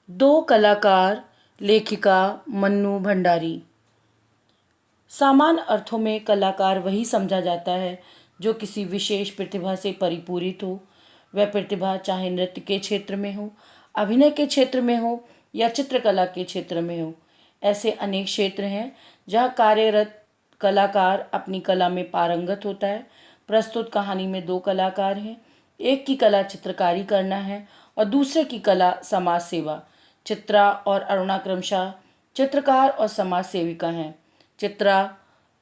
दो कलाकार, लेखिका मन्नू भंडारी। सामान्य अर्थों में कलाकार वही समझा जाता है जो किसी विशेष प्रतिभा से परिपूरित हो। वह प्रतिभा चाहे नृत्य के क्षेत्र में हो, अभिनय के क्षेत्र में हो या चित्रकला के क्षेत्र में हो। ऐसे अनेक क्षेत्र हैं जहाँ कार्यरत कलाकार अपनी कला में पारंगत होता है। प्रस्तुत कहानी में दो कलाकार हैं। एक की कला चित्रकारी करना है और दूसरे की कला समाज सेवा। चित्रा और अरुणा क्रमशः चित्रकार और समाज सेविका हैं। चित्रा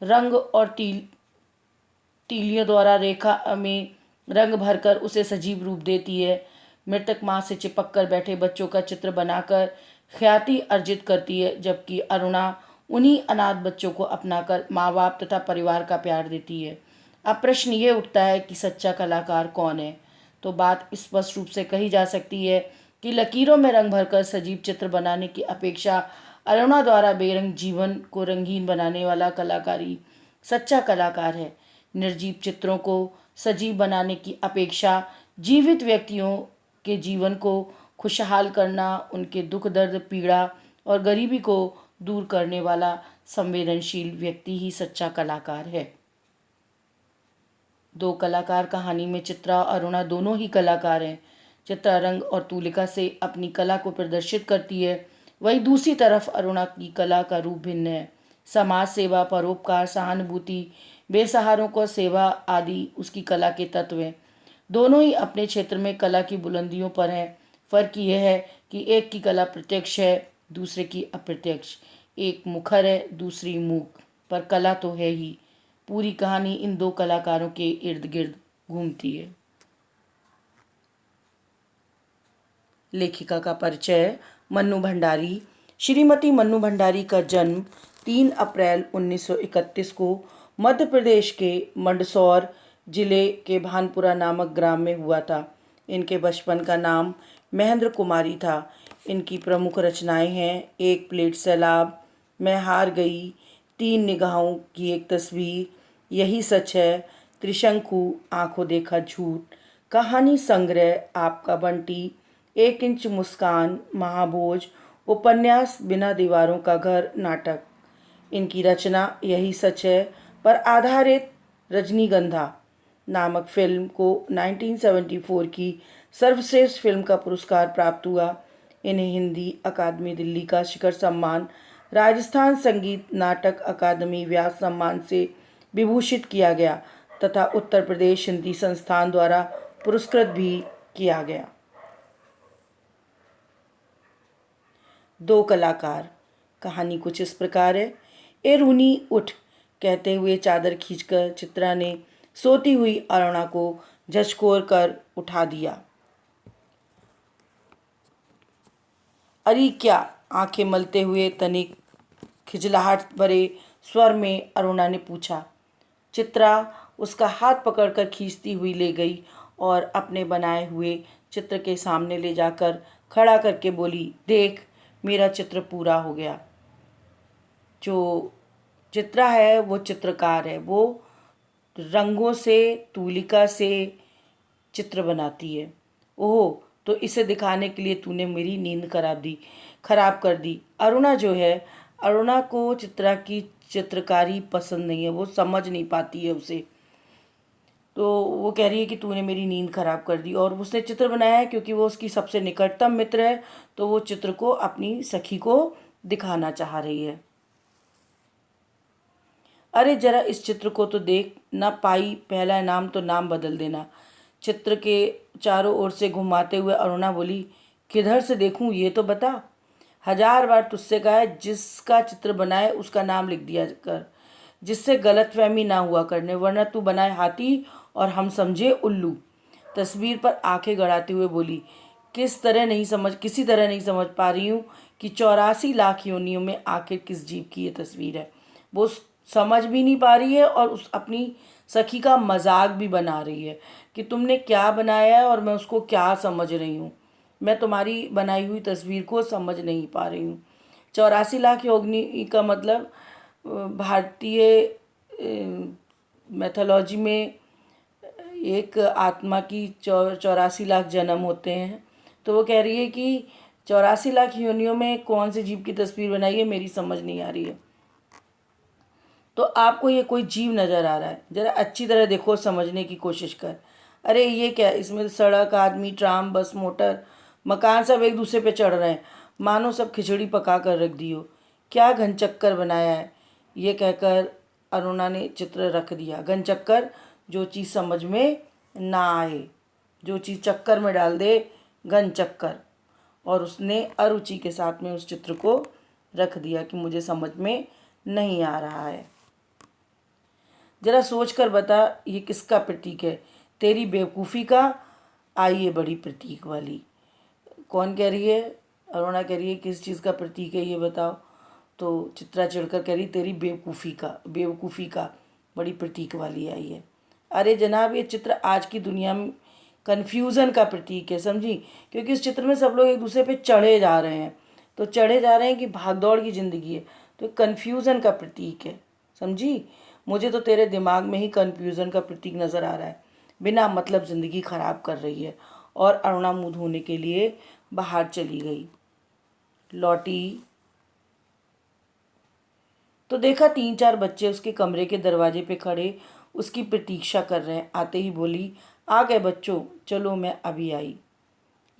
रंग और तीलियों द्वारा रेखा में रंग भरकर उसे सजीव रूप देती है। मृतक माँ से चिपक कर बैठे बच्चों का चित्र बनाकर ख्याति अर्जित करती है, जबकि अरुणा उन्हीं अनाथ बच्चों को अपनाकर माँ बाप तथा परिवार का प्यार देती है। अब प्रश्न ये उठता है कि सच्चा कलाकार कौन है। तो बात स्पष्ट रूप से कही जा सकती है कि लकीरों में रंग भरकर सजीव चित्र बनाने की अपेक्षा अरुणा द्वारा बेरंग जीवन को रंगीन बनाने वाला कलाकारी सच्चा कलाकार है। निर्जीव चित्रों को सजीव बनाने की अपेक्षा जीवित व्यक्तियों के जीवन को खुशहाल करना, उनके दुख दर्द पीड़ा और गरीबी को दूर करने वाला संवेदनशील व्यक्ति ही सच्चा कलाकार है। दो कलाकार कहानी में चित्रा और अरुणा दोनों ही कलाकार हैं। चित्रा रंग और तूलिका से अपनी कला को प्रदर्शित करती है, वहीं दूसरी तरफ अरुणा की कला का रूप भिन्न है। समाज सेवा, परोपकार, सहानुभूति, बेसहारों को सेवा आदि उसकी कला के तत्व हैं। दोनों ही अपने क्षेत्र में कला की बुलंदियों पर हैं। फर्क यह है कि एक की कला प्रत्यक्ष है, दूसरे की अप्रत्यक्ष। एक मुखर है, दूसरी मूक, पर कला तो है ही। पूरी कहानी इन दो कलाकारों के इर्द गिर्द घूमती है। लेखिका का परिचय। मन्नू भंडारी। श्रीमती मन्नू भंडारी का जन्म 3 अप्रैल 1931 को मध्य प्रदेश के मंदसौर जिले के भानपुरा नामक ग्राम में हुआ था। इनके बचपन का नाम महेंद्र कुमारी था। इनकी प्रमुख रचनाएं हैं एक प्लेट सैलाब, मैं हार गई, 3 निगाहों की एक तस्वीर, यही सच है, त्रिशंकु, आंखों देखा झूठ, कहानी संग्रह आपका बंटी, 1 इंच मुस्कान, महाभोज, उपन्यास बिना दीवारों का घर, नाटक। इनकी रचना यही सच है पर आधारित रजनीगंधा नामक फिल्म को 1974 की सर्वश्रेष्ठ फिल्म का पुरस्कार प्राप्त हुआ। इन्हें हिंदी अकादमी दिल्ली का शिखर सम्मान, राजस्थान संगीत नाटक अकादमी व्यास सम्मान से विभूषित किया गया तथा उत्तर प्रदेश हिंदी संस्थान द्वारा पुरस्कृत भी किया गया। दो कलाकार। कहानी कुछ इस प्रकार है। ए रूनी उठ कहते हुए चादर खींचकर चित्रा ने सोती हुई अरुणा को झकझोर कर उठा दिया। अरे क्या, आंखें मलते हुए तनिक खिजलाहट भरे स्वर में अरुणा ने पूछा। चित्रा उसका हाथ पकड़कर खींचती हुई ले गई और अपने बनाए हुए चित्र के सामने ले जाकर खड़ा करके बोली, देख, मेरा चित्र पूरा हो गया। जो चित्रा है वो चित्रकार है। वो रंगों से, तूलिका से चित्र बनाती है। ओह, तो इसे दिखाने के लिए तूने मेरी नींद खराब कर दी। अरुणा जो है, अरुणा को चित्रा की चित्रकारी पसंद नहीं है, वो समझ नहीं पाती है उसे। तो वो कह रही है कि तूने मेरी नींद खराब कर दी। और उसने चित्र बनाया है क्योंकि वो उसकी सबसे निकटतम मित्र है, तो वो चित्र को अपनी सखी को दिखाना चाह रही है। अरे जरा इस चित्र को तो देख, ना पाई पहला इनाम तो नाम बदल देना। चित्र के चारों ओर से घुमाते हुए अरुणा बोली, किधर से देखूं ये तो बता। 1000 बार तुझसे कहा है जिसका चित्र बनाए उसका नाम लिख दिया कर, जिससे गलतफहमी ना हुआ करने, वरना तू बनाए हाथी और हम समझे उल्लू। तस्वीर पर आंखें गड़ाते हुए बोली, किसी तरह नहीं समझ पा रही हूँ कि 84 लाख योनियों में आखिर किस जीव की ये तस्वीर है। वो समझ भी नहीं पा रही है और उस अपनी सखी का मजाक भी बना रही है कि तुमने क्या बनाया है और मैं उसको क्या समझ रही हूँ। मैं तुम्हारी बनाई हुई तस्वीर को समझ नहीं पा रही हूँ। 84 लाख योनि का मतलब भारतीय मैथोलॉजी में एक आत्मा की 84 लाख जन्म होते हैं। तो वो कह रही है कि 84 लाख योनियों में कौन सी जीव की तस्वीर बनाई है, मेरी समझ नहीं आ रही है। तो आपको ये कोई जीव नज़र आ रहा है, ज़रा अच्छी तरह देखो, समझने की कोशिश कर। अरे ये क्या, इसमें सड़क, आदमी, ट्राम, बस, मोटर, मकान सब एक दूसरे पे चढ़ रहे हैं, मानो सब खिचड़ी पका कर रख दी हो। क्या घनचक्कर बनाया है। ये कहकर अरुणा ने चित्र रख दिया। घनचक्कर, जो चीज़ समझ में ना आए, जो चीज़ चक्कर में डाल दे, घनचक्कर। और उसने अरुचि के साथ में उस चित्र को रख दिया कि मुझे समझ में नहीं आ रहा है। जरा सोच कर बता, ये किसका प्रतीक है? तेरी बेवकूफ़ी का। आई है बड़ी प्रतीक वाली। कौन कह रही है? अरुणा कह रही है किस चीज़ का प्रतीक है ये बताओ। तो चित्रा चिढ़कर कह रही तेरी बेवकूफ़ी का बड़ी प्रतीक वाली आई है। अरे जनाब, ये चित्र आज की दुनिया में कन्फ्यूज़न का प्रतीक है, समझी? क्योंकि इस चित्र में सब लोग एक दूसरे पे चढ़े जा रहे हैं। तो चढ़े जा रहे हैं कि भागदौड़ की ज़िंदगी है, तो कन्फ्यूज़न का प्रतीक है, समझी? मुझे तो तेरे दिमाग में ही कन्फ्यूज़न का प्रतीक नज़र आ रहा है, बिना मतलब ज़िंदगी ख़राब कर रही है। और अरुणा मुँह धोने के लिए बाहर चली गई। लौटी तो देखा 3-4 बच्चे उसके कमरे के दरवाजे पे खड़े उसकी प्रतीक्षा कर रहे हैं। आते ही बोली, आ गए बच्चों, चलो मैं अभी आई।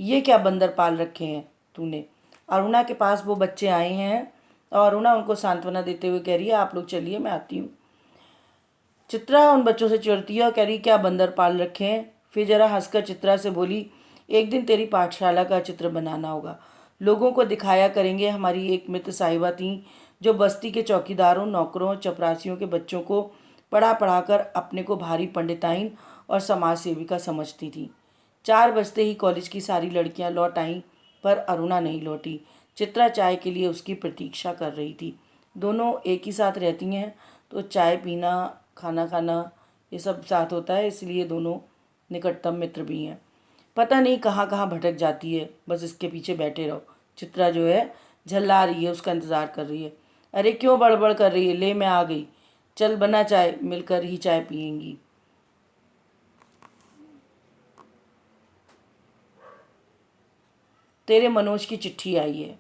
ये क्या बंदर पाल रखे हैं तूने? अरुणा के पास वो बच्चे आए हैं और अरुणा उनको सांत्वना देते हुए कह रही है, आप लोग चलिए, मैं आती हूँ। चित्रा उन बच्चों से चिढ़ती है और कह रही, क्या बंदर पाल रखे हैं? फिर जरा हंसकर चित्रा से बोली, एक दिन तेरी पाठशाला का चित्र बनाना होगा, लोगों को दिखाया करेंगे। हमारी एक मित्र साहिबा थी जो बस्ती के चौकीदारों, नौकरों, चपरासियों के बच्चों को पढ़ा पढ़ा कर अपने को भारी पंडिताइन और समाज सेविका समझती थी। 4 बजते ही कॉलेज की सारी लड़कियां लौट आईं, पर अरुणा नहीं लौटी। चित्रा चाय के लिए उसकी प्रतीक्षा कर रही थी। दोनों एक ही साथ रहती हैं, तो चाय पीना, खाना खाना, ये सब साथ होता है, इसलिए दोनों निकटतम मित्र भी हैं। पता नहीं कहाँ कहाँ भटक जाती है, बस इसके पीछे बैठे रहो। चित्रा जो है झल्ला रही है, उसका इंतज़ार कर रही है। अरे क्यों बड़बड़ कर रही है, ले मैं आ गई, चल बना चाय, मिलकर ही चाय पियेंगी। तेरे मनोज की चिट्ठी आई है।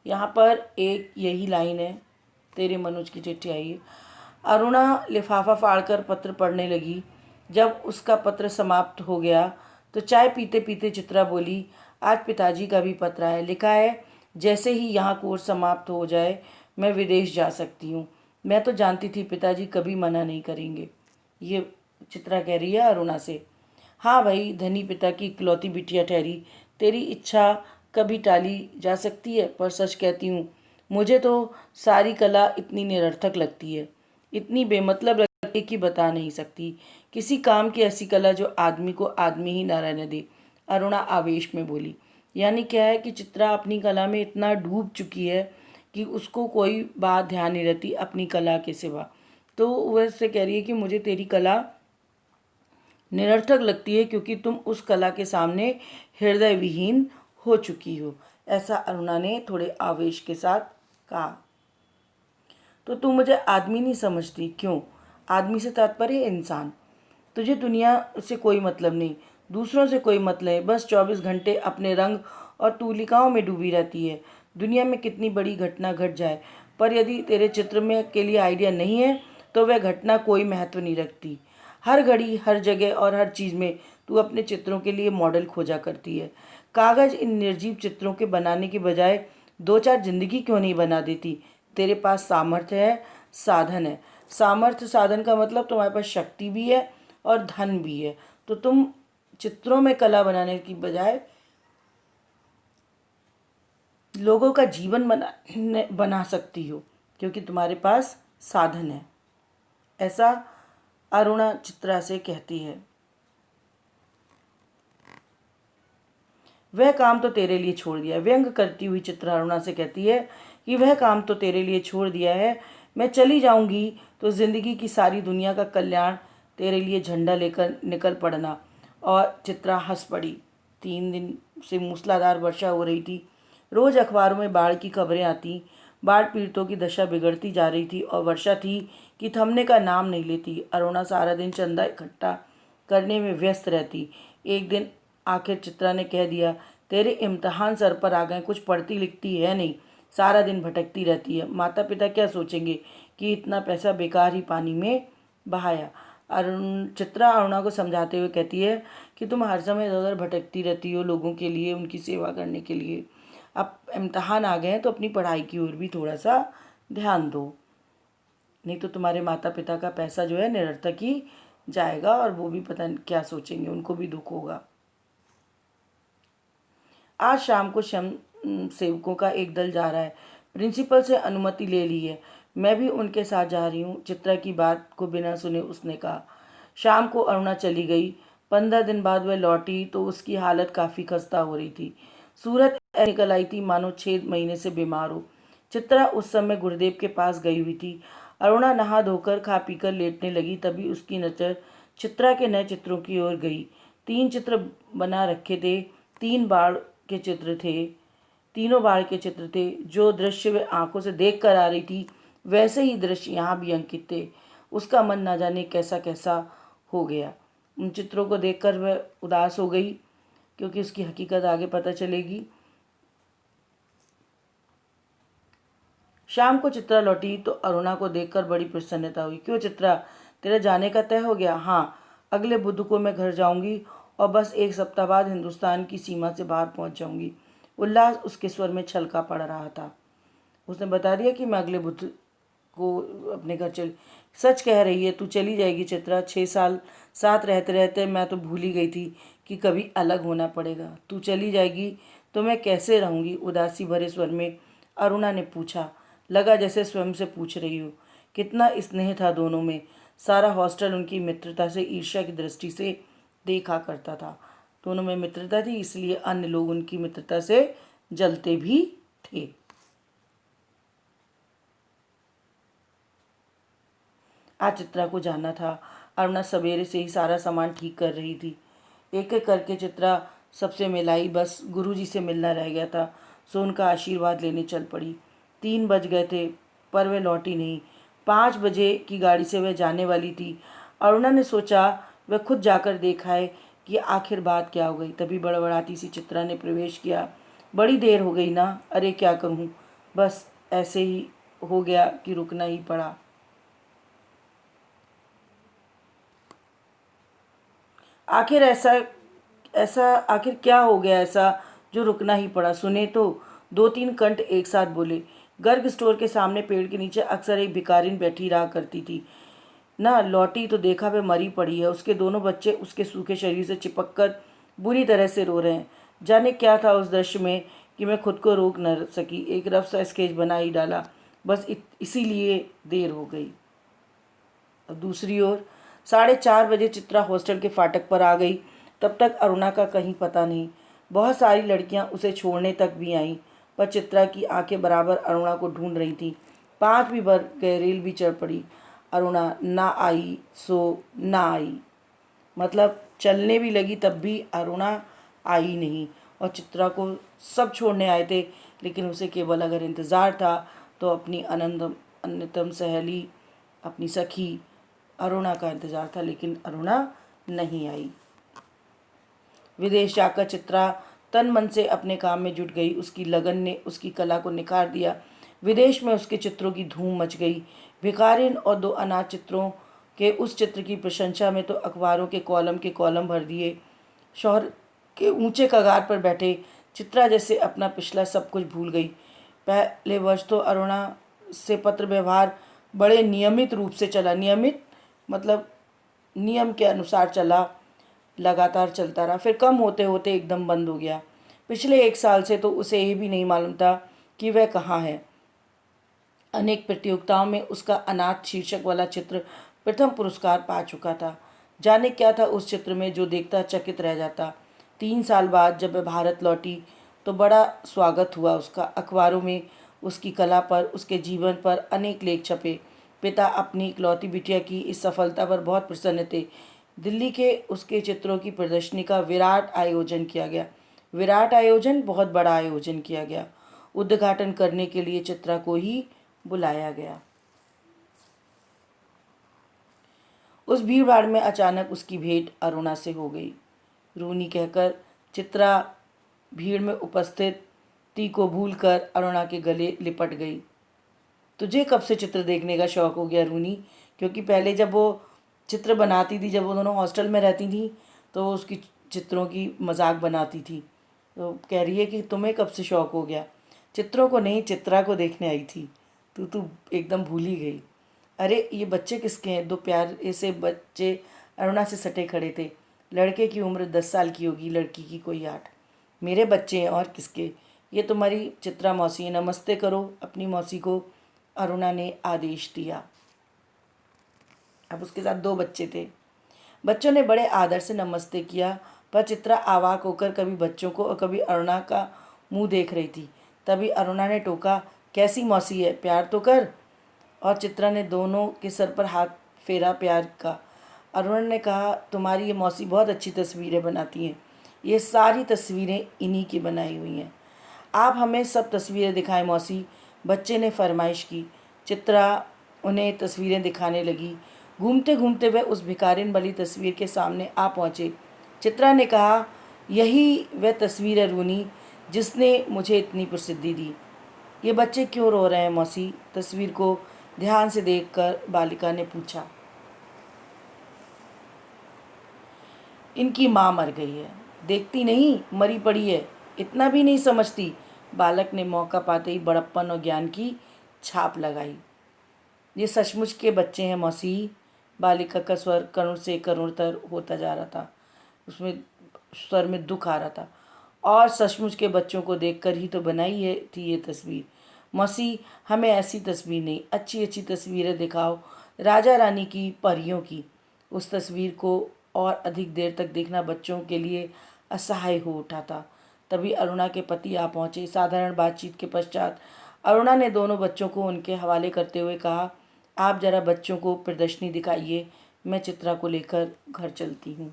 यहाँ पर एक यही लाइन है, तेरे मनोज की चिट्ठी आई है। अरुणा लिफाफा फाड़कर पत्र पढ़ने लगी। जब उसका पत्र समाप्त हो गया तो चाय पीते पीते चित्रा बोली, आज पिताजी का भी पत्र आया। लिखा है, जैसे ही यहाँ कोर्स समाप्त हो जाए मैं विदेश जा सकती हूँ। मैं तो जानती थी पिताजी कभी मना नहीं करेंगे। ये चित्रा कह रही है अरुणा से। हाँ भाई, धनी पिता की इकलौती बिटिया ठहरी, तेरी इच्छा कभी टाली जा सकती है, पर सच कहती हूँ, मुझे तो सारी कला इतनी निरर्थक लगती है, इतनी बेमतलब लगती है कि बता नहीं सकती। किसी काम की ऐसी कला जो आदमी को आदमी ही न रहने दे। अरुणा आवेश में बोली। यानी क्या है कि चित्रा अपनी कला में इतना डूब चुकी है कि उसको कोई बात ध्यान नहीं रहती अपनी कला के सिवा। तो वह उससे कह रही है कि मुझे तेरी कला निरर्थक लगती है क्योंकि तुम उस कला के सामने हृदय विहीन हो चुकी हो। ऐसा अरुणा ने थोड़े आवेश के साथ कहा। तो तू मुझे आदमी नहीं समझती क्यों? आदमी से तात्पर्य इंसान। तुझे दुनिया से कोई मतलब नहीं, दूसरों से कोई मतलब है, बस 24 घंटे अपने रंग और तूलिकाओं में डूबी रहती है। दुनिया में कितनी बड़ी घटना घट जाए, पर यदि तेरे चित्र में के लिए आइडिया नहीं है तो वह घटना कोई महत्व नहीं रखती। हर घड़ी, हर जगह और हर चीज़ में तू अपने चित्रों के लिए मॉडल खोजा करती है। कागज़ इन निर्जीव चित्रों के बनाने की बजाय 2-4 जिंदगी क्यों नहीं बना देती? तेरे पास सामर्थ्य है, साधन है। सामर्थ्य साधन का मतलब तुम्हारे पास शक्ति भी है और धन भी है। तो तुम चित्रों में कला बनाने की बजाय लोगों का जीवन बना सकती हो, क्योंकि तुम्हारे पास साधन है। ऐसा अरुणा चित्रा से कहती है। वह काम तो तेरे लिए छोड़ दिया। व्यंग करती हुई चित्रा अरुणा से कहती है कि वह काम तो तेरे लिए छोड़ दिया है। मैं चली जाऊंगी तो जिंदगी की सारी दुनिया का कल्याण तेरे लिए झंडा लेकर निकल पड़ना। और चित्रा हंस पड़ी। 3 दिन से मूसलाधार वर्षा हो रही थी। रोज अखबारों में बाढ़ की खबरें आती। बाढ़ पीड़ितों की दशा बिगड़ती जा रही थी और वर्षा थी कि थमने का नाम नहीं लेती। अरुणा सारा दिन चंदा इकट्ठा करने में व्यस्त रहती। एक दिन आखिर चित्रा ने कह दिया, तेरे इम्तिहान सर पर आ गए, कुछ पढ़ती लिखती है नहीं, सारा दिन भटकती रहती है। माता पिता क्या सोचेंगे कि इतना पैसा बेकार ही पानी में बहाया। चित्रा अरुणा को समझाते हुए कहती है कि तुम हर समय इधर उधर भटकती रहती हो लोगों के लिए, उनकी सेवा करने के लिए। अब इम्तहान आ गए हैं तो अपनी पढ़ाई की ओर भी थोड़ा सा ध्यान दो, नहीं तो तुम्हारे माता पिता का पैसा जो है निरर्थक ही जाएगा और वो भी पता नहीं क्या सोचेंगे, उनको भी दुख होगा। आज शाम को सेवकों का एक दल जा रहा है, प्रिंसिपल से अनुमति ले ली है, मैं भी उनके साथ जा रही हूँ। चित्रा की बात को बिना सुने उसने कहा। शाम को अरुणा चली गई। 15 दिन बाद वह लौटी तो उसकी हालत काफ़ी खस्ता हो रही थी। सूरत ऐसे निकल आई थी मानो 6 महीने से बीमार हो। चित्रा उस समय गुरुदेव के पास गई हुई थी। अरुणा नहा धोकर खा पीकर लेटने लगी, तभी उसकी नज़र चित्रा के नए चित्रों की ओर गई। 3 चित्र बना रखे थे, 3 बाढ़ के चित्र थे, तीनों बाढ़ के चित्र थे। जो दृश्य वे आंखों से देख कर आ रही थी वैसे ही दृश्य यहाँ भी अंकित थे। उसका मन ना जाने कैसा कैसा हो गया। उन चित्रों को देखकर वह उदास हो गई, क्योंकि उसकी हकीकत आगे पता चलेगी। शाम को चित्रा लौटी तो अरुणा को देखकर बड़ी प्रसन्नता हुई। क्यों चित्रा, तेरा जाने का तय हो गया? हाँ, अगले बुध को मैं घर जाऊंगी और बस 1 सप्ताह बाद हिंदुस्तान की सीमा से बाहर पहुंच जाऊंगी। उल्लास उसके स्वर में छलका पड़ रहा था। उसने बता दिया कि मैं अगले बुध को अपने घर चल। सच कह रही है, तू चली जाएगी चित्रा? 6 साल साथ रहते रहते मैं तो भूल ही गई थी कि कभी अलग होना पड़ेगा। तू चली जाएगी तो मैं कैसे रहूंगी? उदासी भरे स्वर में अरुणा ने पूछा। लगा जैसे स्वयं से पूछ रही हो। कितना स्नेह था दोनों में। सारा हॉस्टल उनकी मित्रता से ईर्ष्या की दृष्टि से देखा करता था। दोनों में मित्रता थी, इसलिए अन्य लोग उनकी मित्रता से जलते भी थे। आज चित्रा को जाना था। अरुणा सवेरे से ही सारा सामान ठीक कर रही थी। एक एक करके चित्रा सबसे मिलाई, बस गुरुजी से मिलना रह गया था, सो उनका आशीर्वाद लेने चल पड़ी। 3 बज गए थे पर वह लौटी नहीं। 5 बजे की गाड़ी से वह जाने वाली थी। अरुणा ने सोचा वह खुद जाकर देखा है कि आखिर बात क्या हो गई। तभी बड़बड़ाती सी चित्रा ने प्रवेश किया। बड़ी देर हो गई ना? अरे क्या करूं, बस ऐसे ही हो गया कि रुकना ही पड़ा। आखिर ऐसा ऐसा आखिर क्या हो गया ऐसा जो रुकना ही पड़ा? सुने तो। 2-3 कंठ एक साथ बोले। गर्ग स्टोर के सामने पेड़ के नीचे अक्सर एक भिखारिन बैठी रहा करती थी ना। लौटी तो देखा वह मरी पड़ी है। उसके दोनों बच्चे उसके सूखे शरीर से चिपक कर बुरी तरह से रो रहे हैं। जाने क्या था उस दृश्य में कि मैं खुद को रोक न सकी। एक रफ सा स्केच बना ही डाला, बस इसीलिए देर हो गई। अब दूसरी ओर 4:30 बजे चित्रा हॉस्टल के फाटक पर आ गई। तब तक अरुणा का कहीं पता नहीं। बहुत सारी लड़कियां उसे छोड़ने तक भी आईं, पर चित्रा की आंखें बराबर अरुणा को ढूंढ रही थीं। 5 भी भर गए, रेल भी चढ़ पड़ी। अरुणा ना आई सो ना आई, मतलब चलने भी लगी तब भी अरुणा आई नहीं। और चित्रा को सब छोड़ने आए थे, लेकिन उसे केवल अगर इंतज़ार था तो अपनी अन्यतम सहेली, अपनी सखी अरुणा का इंतज़ार था, लेकिन अरुणा नहीं आई। विदेश जाकर चित्रा तन मन से अपने काम में जुट गई। उसकी लगन ने उसकी कला को निखार दिया। विदेश में उसके चित्रों की धूम मच गई। भिखारिन और 2 अनाथ चित्रों के उस चित्र की प्रशंसा में तो अखबारों के कॉलम भर दिए। शोहर के ऊंचे कगार पर बैठे चित्रा जैसे अपना पिछला सब कुछ भूल गई। पहले वर्ष तो अरुणा से पत्र व्यवहार बड़े नियमित रूप से चला। नियमित मतलब नियम के अनुसार चला, लगातार चलता रहा। फिर कम होते होते एकदम बंद हो गया। पिछले 1 साल से तो उसे ये भी नहीं मालूम था कि वह कहाँ है। अनेक प्रतियोगिताओं में उसका अनाथ शीर्षक वाला चित्र प्रथम पुरस्कार पा चुका था। जाने क्या था उस चित्र में जो देखता चकित रह जाता। 3 साल बाद जब वह भारत लौटी तो बड़ा स्वागत हुआ उसका। अखबारों में उसकी कला पर, उसके जीवन पर अनेक लेख छपे। पिता अपनी इकलौती बिटिया की इस सफलता पर बहुत प्रसन्न थे। दिल्ली के उसके चित्रों की प्रदर्शनी का विराट आयोजन किया गया। विराट आयोजन, बहुत बड़ा आयोजन किया गया। उद्घाटन करने के लिए चित्रा को ही बुलाया गया। उस भीड़ भाड़ में अचानक उसकी भेंट अरुणा से हो गई। रूनी कहकर चित्रा भीड़ में उपस्थिति को भूलकर अरुणा के गले लिपट गई। तुझे कब से चित्र देखने का शौक़ हो गया रूनी? क्योंकि पहले जब वो चित्र बनाती थी, जब वो दोनों हॉस्टल में रहती थी, तो वो उसकी चित्रों की मजाक बनाती थी। तो कह रही है कि तुम्हें कब से शौक़ हो गया? चित्रों को नहीं, चित्रा को देखने आई थी। तू एकदम भूल ही गई। अरे ये बच्चे किसके हैं? दो प्यारे से बच्चे अरुणा से सटे खड़े थे। लड़के की उम्र 10 साल की होगी, लड़की की कोई 8। मेरे बच्चे हैं और किसके? ये तुम्हारी चित्रा मौसी है, नमस्ते करो अपनी मौसी को, अरुणा ने आदेश दिया। अब उसके साथ 2 बच्चे थे। बच्चों ने बड़े आदर से नमस्ते किया, पर चित्रा अवाक होकर कभी बच्चों को और कभी अरुणा का मुंह देख रही थी। तभी अरुणा ने टोका, कैसी मौसी है, प्यार तो कर। और चित्रा ने दोनों के सर पर हाथ फेरा प्यार का। अरुणा ने कहा, तुम्हारी ये मौसी बहुत अच्छी तस्वीरें बनाती हैं। ये सारी तस्वीरें इन्हीं की बनाई हुई हैं। आप हमें सब तस्वीरें दिखाएं मौसी, बच्चे ने फरमाइश की। चित्रा उन्हें तस्वीरें दिखाने लगी। घूमते घूमते वह उस भिखारिन वाली तस्वीर के सामने आ पहुँचे। चित्रा ने कहा, यही वह तस्वीर है रूनी, जिसने मुझे इतनी प्रसिद्धि दी। ये बच्चे क्यों रो रहे हैं मौसी? तस्वीर को ध्यान से देखकर बालिका ने पूछा। इनकी माँ मर गई है। देखती नहीं, मरी पड़ी है, इतना भी नहीं समझती। बालक ने मौका पाते ही बड़प्पन और ज्ञान की छाप लगाई। ये सचमुच के बच्चे हैं मौसी। बालिका का स्वर करुण से करुणतर होता जा रहा था। उसमें स्वर में दुख आ रहा था। और सचमुच के बच्चों को देखकर ही तो बनाई है थी ये तस्वीर। मौसी, हमें ऐसी तस्वीर नहीं, अच्छी अच्छी तस्वीरें दिखाओ, राजा रानी की, परियों की। उस तस्वीर को और अधिक देर तक देखना बच्चों के लिए असहाय हो उठा था। तभी अरुणा के पति आ पहुँचे। साधारण बातचीत के पश्चात अरुणा ने दोनों बच्चों को उनके हवाले करते हुए कहा, आप जरा बच्चों को प्रदर्शनी दिखाइए, मैं चित्रा को लेकर घर चलती हूँ।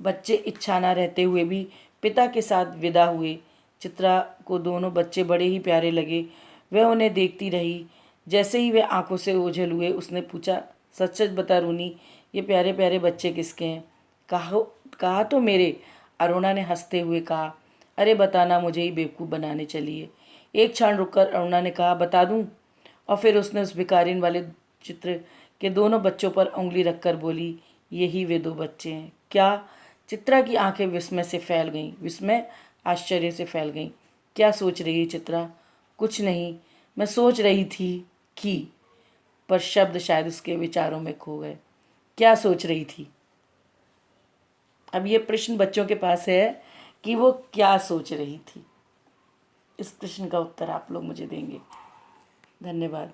बच्चे इच्छा न रहते हुए भी पिता के साथ विदा हुए। चित्रा को दोनों बच्चे बड़े ही प्यारे लगे। वह उन्हें देखती रही। जैसे ही वे आंखों से ओझल हुए, उसने पूछा, सच सच बता रूनी, ये प्यारे प्यारे बच्चे किसके हैं? कहा तो मेरे, अरुणा ने हंसते हुए कहा। अरे बताना, मुझे ही बेवकूफ़ बनाने चली है। एक क्षण रुककर अरुणा ने कहा, बता दूं? और फिर उसने उस भिखारिन वाले चित्र के दोनों बच्चों पर उंगली रखकर बोली, यही वे 2 बच्चे हैं। क्या? चित्रा की आंखें विस्मय से फैल गईं, विस्मय आश्चर्य से फैल गईं। क्या सोच रही है चित्रा? कुछ नहीं, मैं सोच रही थी कि, पर शब्द शायद उसके विचारों में खो गए। क्या सोच रही थी? अब ये प्रश्न बच्चों के पास है कि वो क्या सोच रही थी। इस प्रश्न का उत्तर आप लोग मुझे देंगे। धन्यवाद।